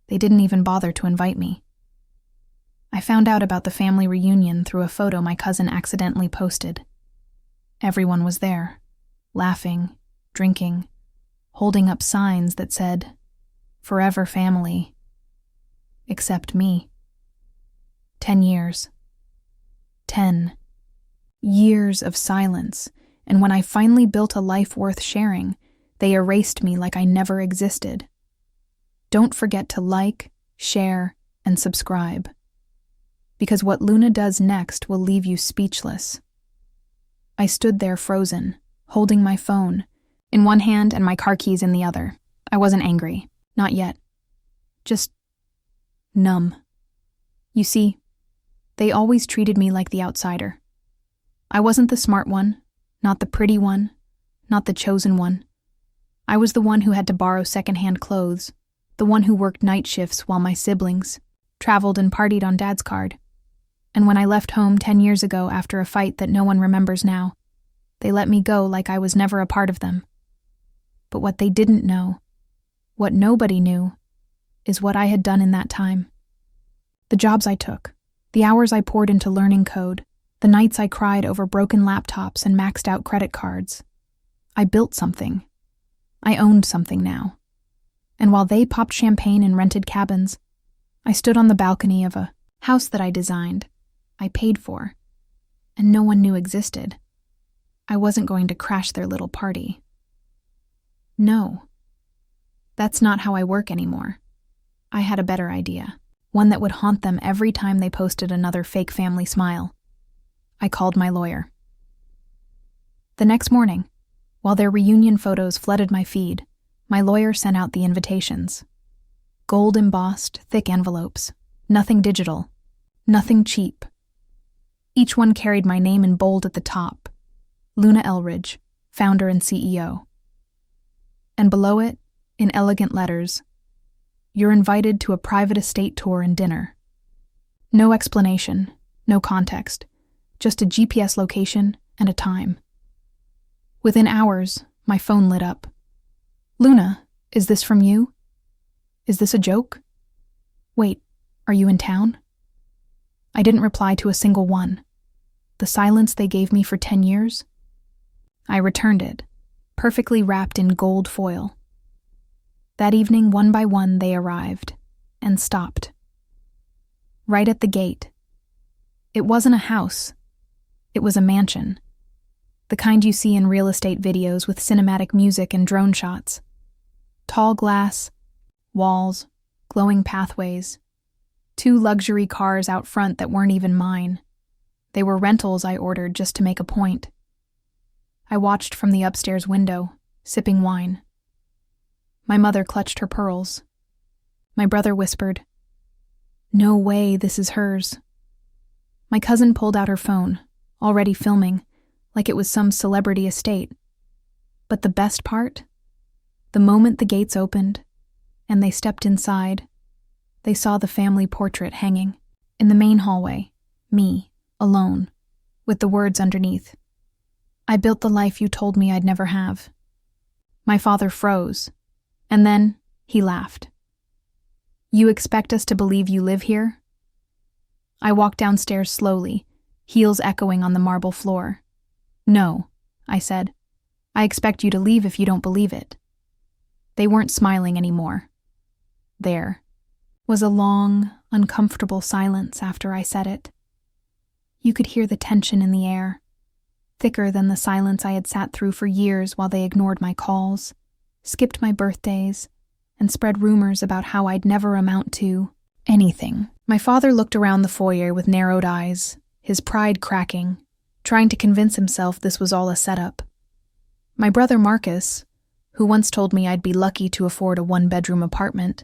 They didn't even bother to invite me. I found out about the family reunion through a photo my cousin accidentally posted. Everyone was there, laughing, drinking, holding up signs that said, "Forever family." Except me. 10 years. 10 years of silence, and when I finally built a life worth sharing, they erased me like I never existed. Don't forget to like, share, and subscribe, because what Luna does next will leave you speechless. I stood there frozen, holding my phone in one hand and my car keys in the other. I wasn't angry, not yet. Just numb. You see, they always treated me like the outsider. I wasn't the smart one, not the pretty one, not the chosen one. I was the one who had to borrow secondhand clothes, the one who worked night shifts while my siblings traveled and partied on Dad's card. And when I left home 10 years ago after a fight that no one remembers now, they let me go like I was never a part of them. But what they didn't know, what nobody knew, is what I had done in that time. The jobs I took, the hours I poured into learning code, the nights I cried over broken laptops and maxed out credit cards. I built something. I owned something now. And while they popped champagne and rented cabins, I stood on the balcony of a house that I designed, I paid for, and no one knew existed. I wasn't going to crash their little party. No. That's not how I work anymore. I had a better idea, one that would haunt them every time they posted another fake family smile. I called my lawyer. The next morning, while their reunion photos flooded my feed, my lawyer sent out the invitations. Gold-embossed, thick envelopes. Nothing digital. Nothing cheap. Each one carried my name in bold at the top. Luna Elridge, founder and CEO. And below it, in elegant letters, "You're invited to a private estate tour and dinner." No explanation, no context, just a GPS location and a time. Within hours, my phone lit up. "Luna, is this from you? Is this a joke? Wait, are you in town?" I didn't reply to a single one. The silence they gave me for 10 years? I returned it, perfectly wrapped in gold foil. That evening, one by one, they arrived and stopped. Right at the gate. It wasn't a house. It was a mansion. The kind you see in real estate videos with cinematic music and drone shots. Tall glass, walls, glowing pathways, 2 luxury cars out front that weren't even mine. They were rentals I ordered just to make a point. I watched from the upstairs window, sipping wine. My mother clutched her pearls. My brother whispered, "No way, this is hers." My cousin pulled out her phone, already filming, like it was some celebrity estate. But the best part? The moment the gates opened, and they stepped inside, they saw the family portrait hanging. In the main hallway, me, alone, with the words underneath, "I built the life you told me I'd never have." My father froze, and then he laughed. "You expect us to believe you live here?" I walked downstairs slowly, heels echoing on the marble floor. "No," I said. "I expect you to leave if you don't believe it." They weren't smiling anymore. There was a long, uncomfortable silence after I said it. You could hear the tension in the air, thicker than the silence I had sat through for years while they ignored my calls, skipped my birthdays, and spread rumors about how I'd never amount to anything. My father looked around the foyer with narrowed eyes, his pride cracking, trying to convince himself this was all a setup. My brother Marcus, who once told me I'd be lucky to afford a 1-bedroom apartment,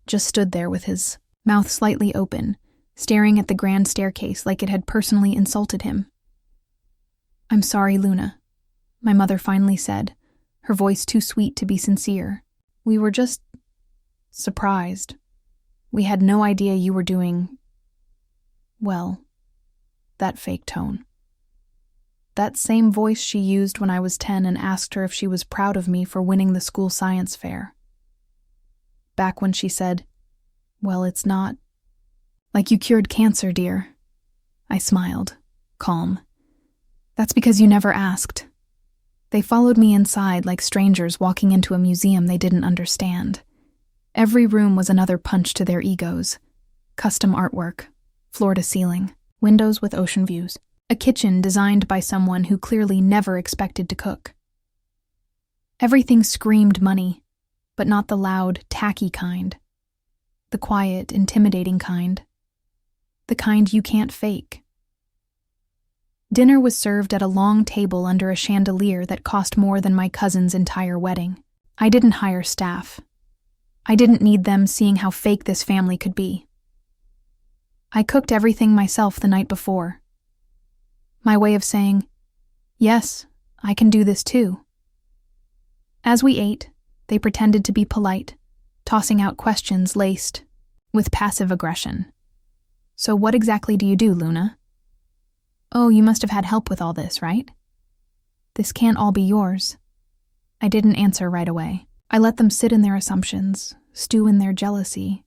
just stood there with his mouth slightly open, staring at the grand staircase like it had personally insulted him. "I'm sorry, Luna," my mother finally said, her voice too sweet to be sincere. "We were just surprised. We had no idea you were doing, well, that fake tone." That same voice she used when I was 10 and asked her if she was proud of me for winning the school science fair. Back when she said, Well, it's not like you cured cancer, dear. I smiled, calm. That's because you never asked. They followed me inside like strangers walking into a museum they didn't understand. Every room was another punch to their egos. Custom artwork, floor to ceiling, windows with ocean views, a kitchen designed by someone who clearly never expected to cook. Everything screamed money, but not the loud, tacky kind. The quiet, intimidating kind. The kind you can't fake. Dinner was served at a long table under a chandelier that cost more than my cousin's entire wedding. I didn't hire staff. I didn't need them seeing how fake this family could be. I cooked everything myself the night before. My way of saying, yes, I can do this too. As we ate, they pretended to be polite, tossing out questions laced with passive aggression. So what exactly do you do, Luna? Oh, you must have had help with all this, right? This can't all be yours. I didn't answer right away. I let them sit in their assumptions, stew in their jealousy.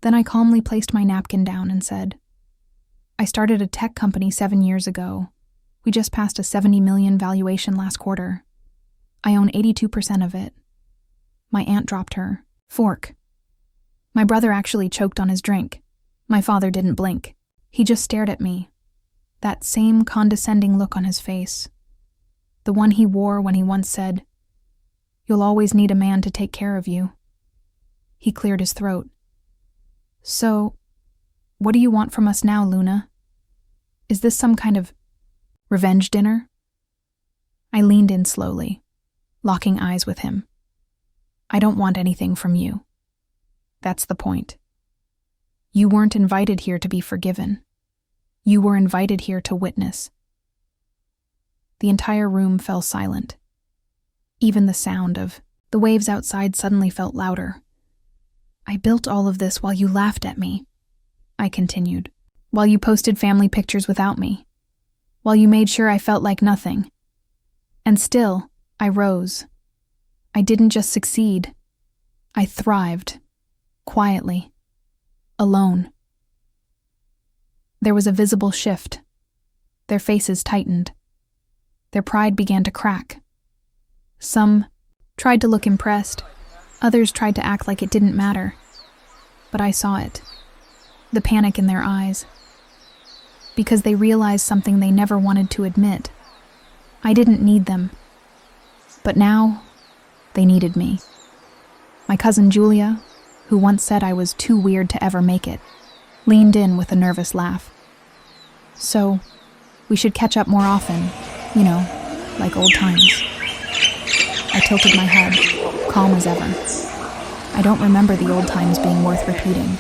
Then I calmly placed my napkin down and said, I started a tech company 7 years ago. We just passed a $70 million valuation last quarter. I own 82% of it. My aunt dropped her fork. My brother actually choked on his drink. My father didn't blink. He just stared at me. That same condescending look on his face. The one he wore when he once said, You'll always need a man to take care of you. He cleared his throat. So, what do you want from us now, Luna? Is this some kind of revenge dinner? I leaned in slowly, locking eyes with him. I don't want anything from you. That's the point. You weren't invited here to be forgiven. You were invited here to witness. The entire room fell silent. Even the sound of the waves outside suddenly felt louder. I built all of this while you laughed at me, I continued, while you posted family pictures without me, while you made sure I felt like nothing. And still, I rose. I didn't just succeed. I thrived. Quietly. Alone. There was a visible shift. Their faces tightened. Their pride began to crack. Some tried to look impressed. Others tried to act like it didn't matter. But I saw it. The panic in their eyes. Because they realized something they never wanted to admit. I didn't need them. But now, they needed me. My cousin Julia, who once said I was too weird to ever make it, leaned in with a nervous laugh. So, we should catch up more often, like old times. I tilted my head, calm as ever. I don't remember the old times being worth repeating.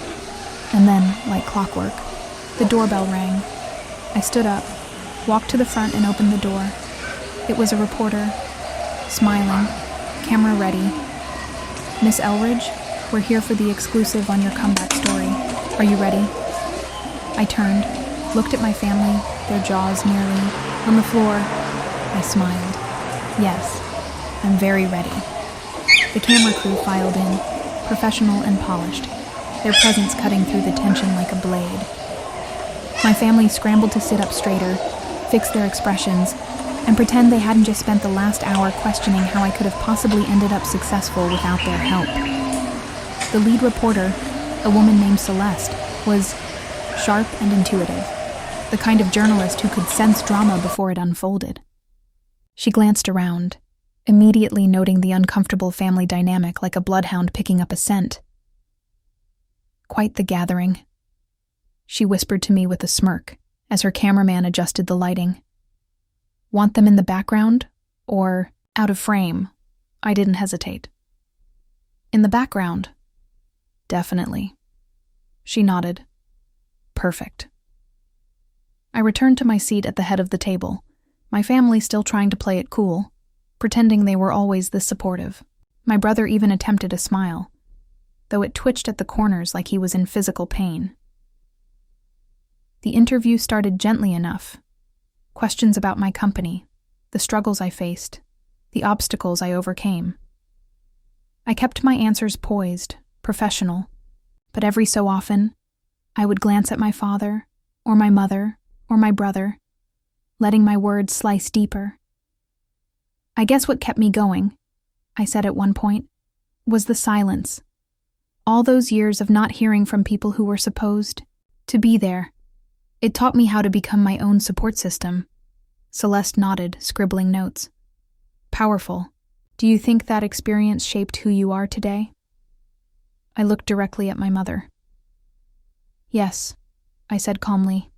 And then, like clockwork, the doorbell rang. I stood up, walked to the front and opened the door. It was a reporter, smiling, camera ready. Miss Elridge, we're here for the exclusive on your comeback story. Are you ready? I turned, looked at my family, their jaws nearly on the floor. I smiled. Yes, I'm very ready. The camera crew filed in, professional and polished, their presence cutting through the tension like a blade. My family scrambled to sit up straighter, fix their expressions, and pretend they hadn't just spent the last hour questioning how I could have possibly ended up successful without their help. The lead reporter, a woman named Celeste, was sharp and intuitive, the kind of journalist who could sense drama before it unfolded. She glanced around, immediately noting the uncomfortable family dynamic like a bloodhound picking up a scent. Quite the gathering. She whispered to me with a smirk as her cameraman adjusted the lighting. Want them in the background or out of frame? I didn't hesitate. In the background. Definitely. She nodded. Perfect. I returned to my seat at the head of the table, my family still trying to play it cool, pretending they were always this supportive. My brother even attempted a smile, though it twitched at the corners like he was in physical pain. The interview started gently enough. Questions about my company, the struggles I faced, the obstacles I overcame. I kept my answers poised, professional, But every so often, I would glance at my father, or my mother, or my brother, letting my words slice deeper. I guess what kept me going, I said at one point, was the silence. All those years of not hearing from people who were supposed to be there. It taught me how to become my own support system. Celeste nodded, scribbling notes. Powerful. Do you think that experience shaped who you are today? I looked directly at my mother. Yes, I said calmly.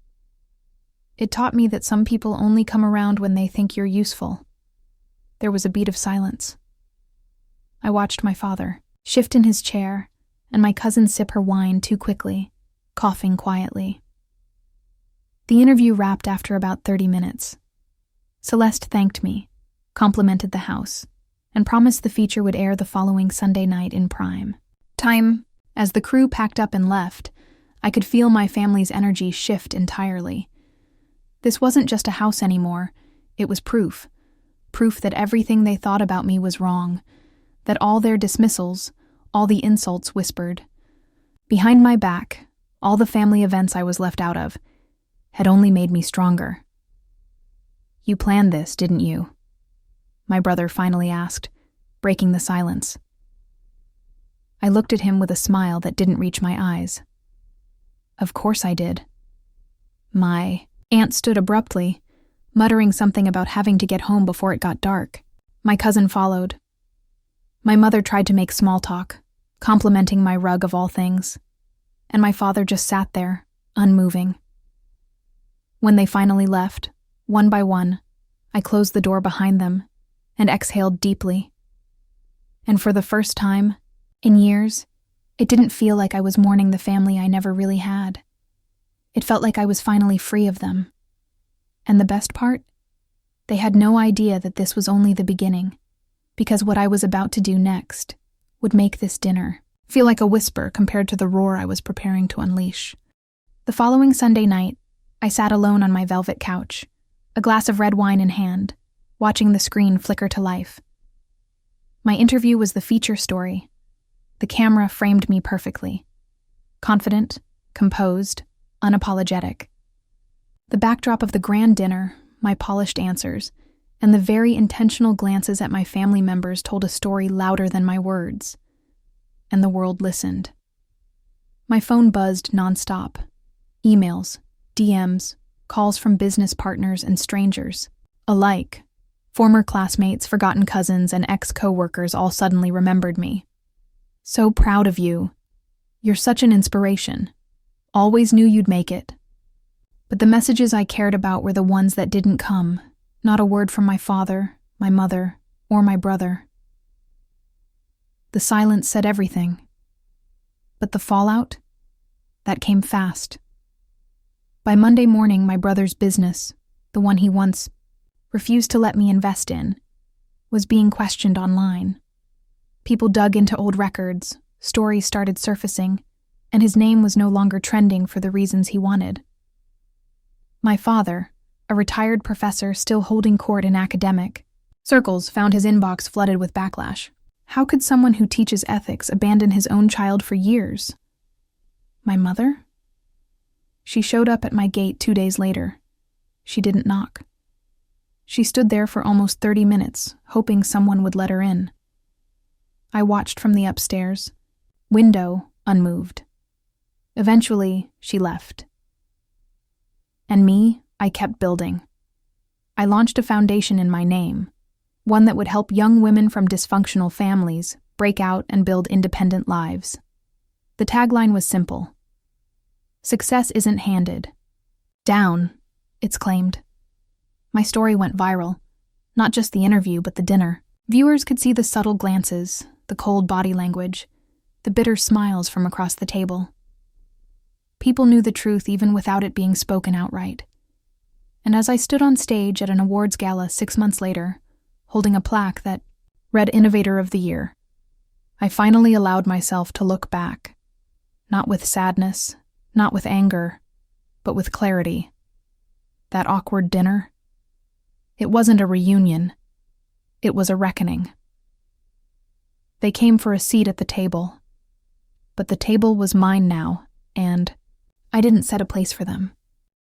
It taught me that some people only come around when they think you're useful. There was a beat of silence. I watched my father shift in his chair and my cousin sip her wine too quickly, coughing quietly. The interview wrapped after about 30 minutes. Celeste thanked me, complimented the house, and promised the feature would air the following Sunday night in prime time. As the crew packed up and left, I could feel my family's energy shift entirely. This wasn't just a house anymore, it was proof. Proof that everything they thought about me was wrong, that all their dismissals, all the insults whispered. Behind my back, all the family events I was left out of, had only made me stronger. You planned this, didn't you? My brother finally asked, breaking the silence. I looked at him with a smile that didn't reach my eyes. Of course I did. My aunt stood abruptly, muttering something about having to get home before it got dark. My cousin followed. My mother tried to make small talk, complimenting my rug of all things, and my father just sat there, unmoving. When they finally left, one by one, I closed the door behind them and exhaled deeply. And for the first time, in years, it didn't feel like I was mourning the family I never really had. It felt like I was finally free of them. And the best part? They had no idea that this was only the beginning, because what I was about to do next would make this dinner feel like a whisper compared to the roar I was preparing to unleash. The following Sunday night, I sat alone on my velvet couch, a glass of red wine in hand, watching the screen flicker to life. My interview was the feature story. The camera framed me perfectly. Confident, composed, unapologetic. The backdrop of the grand dinner, my polished answers, and the very intentional glances at my family members told a story louder than my words. And the world listened. My phone buzzed nonstop. Emails, DMs, calls from business partners and strangers, alike. Former classmates, forgotten cousins, and ex-coworkers all suddenly remembered me. So proud of you. You're such an inspiration. Always knew you'd make it. But the messages I cared about were the ones that didn't come. Not a word from my father, my mother, or my brother. The silence said everything. But the fallout? That came fast. By Monday morning, my brother's business, the one he once refused to let me invest in, was being questioned online. People dug into old records, stories started surfacing, and his name was no longer trending for the reasons he wanted. My father, a retired professor still holding court in academic circles, found his inbox flooded with backlash. How could someone who teaches ethics abandon his own child for years? My mother? She showed up at my gate 2 days later. She didn't knock. She stood there for almost 30 minutes, hoping someone would let her in. I watched from the upstairs, window unmoved. Eventually, she left. And me, I kept building. I launched a foundation in my name, one that would help young women from dysfunctional families break out and build independent lives. The tagline was simple. Success isn't handed. Down, it's claimed. My story went viral. Not just the interview, but the dinner. Viewers could see the subtle glances, the cold body language, the bitter smiles from across the table. People knew the truth even without it being spoken outright. And as I stood on stage at an awards gala 6 months later, holding a plaque that read Innovator of the Year, I finally allowed myself to look back, not with sadness, not with anger, but with clarity. That awkward dinner, it wasn't a reunion, it was a reckoning. They came for a seat at the table. but the table was mine now, and I didn't set a place for them.